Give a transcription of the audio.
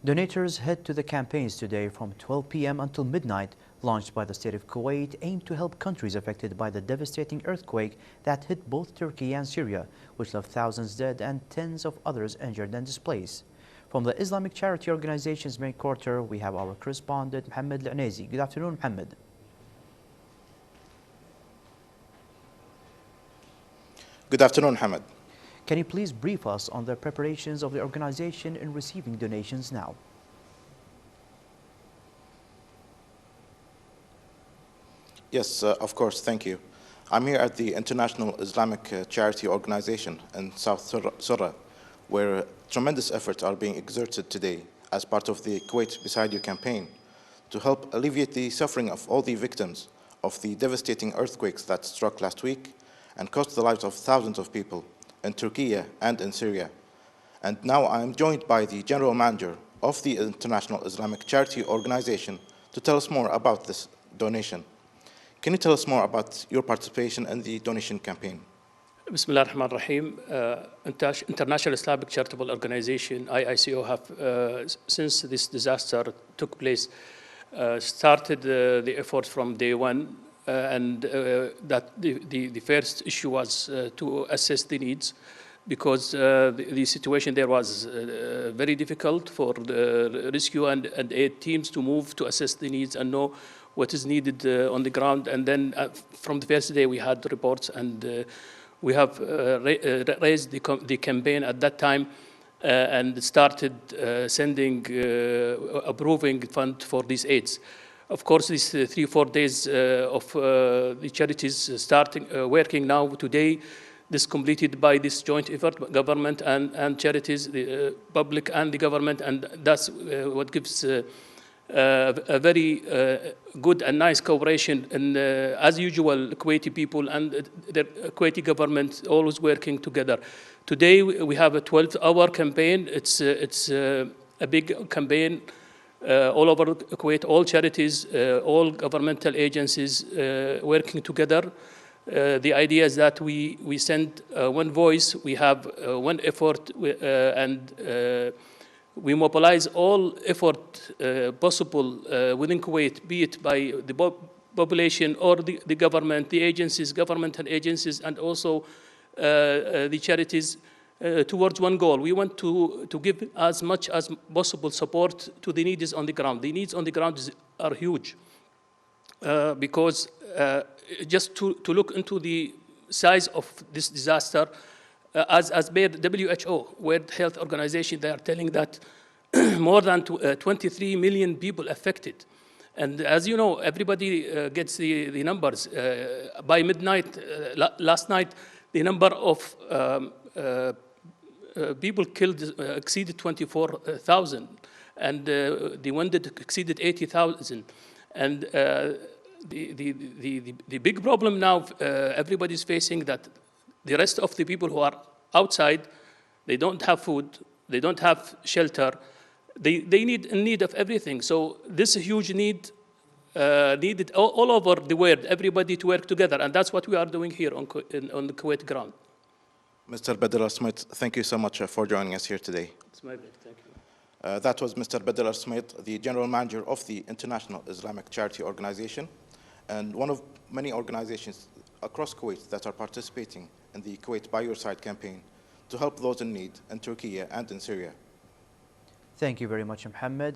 Donators head to the campaigns today from 12 p.m. until midnight, launched by the state of Kuwait, aimed to help countries affected by the devastating earthquake that hit both Turkey and Syria, which left thousands dead and tens of others injured and displaced. From the Islamic charity organization's main quarter, we have our correspondent Mohamed Al-Onaizi. Good afternoon, Mohamed. Good afternoon, Hamad. Can you please brief us on the preparations of the organization in receiving donations now? Yes, of course, thank you. I'm here at the International Islamic Charity Organization in South Surrey, where tremendous efforts are being exerted today as part of the Kuwait Beside You campaign to help alleviate the suffering of all the victims of the devastating earthquakes that struck last week and cost the lives of thousands of people in Turkey and in Syria. And now I am joined by the General Manager of the International Islamic Charity Organization to tell us more about this donation. Can you tell us more about your participation in the donation campaign? Bismillah ar-Rahman ar-Rahim. International Islamic Charitable Organization, IICO, have, since this disaster took place, started the effort from day one. That the first issue was to assess the needs, because the situation there was very difficult for the rescue and aid teams to move to assess the needs and know what is needed on the ground. And then from the first day we had reports, and we have raised the campaign at that time and started sending, approving fund for these aids. Of course, these 3-4 days of the charities starting working now today, this completed by this joint effort, government and charities, the public and the government, and that's what gives a very good and nice cooperation. And as usual, Kuwaiti people and the Kuwaiti government always working together. Today we have a 12-hour campaign. It's a big campaign. All over Kuwait, all charities, all governmental agencies working together. The idea is that we send one voice, we have one effort, and we mobilize all effort possible within Kuwait, be it by the population or the government, the agencies, governmental agencies, and also the charities, towards one goal. We want to give as much as possible support to the needs on the ground. The needs on the ground are huge, because just to look into the size of this disaster, as per WHO, World Health Organization, they are telling that more than 23 million people affected. And as you know, everybody gets the numbers. By midnight, last night, the number of people killed exceeded 24,000, and the wounded exceeded 80,000. And the big problem now everybody's facing, that the rest of the people who are outside, they don't have food, they don't have shelter, they need in need of everything. So this huge need needed all over the world, everybody to work together, and that's what we are doing here on the Kuwait ground. Mr. Badr Al-Smait, thank you so much for joining us here today. It's my pleasure, thank you. That was Mr. Badr Al-Smait, the General Manager of the International Islamic Charity Organization, and one of many organizations across Kuwait that are participating in the Kuwait By Your Side campaign to help those in need in Turkey and in Syria. Thank you very much, Mohammed.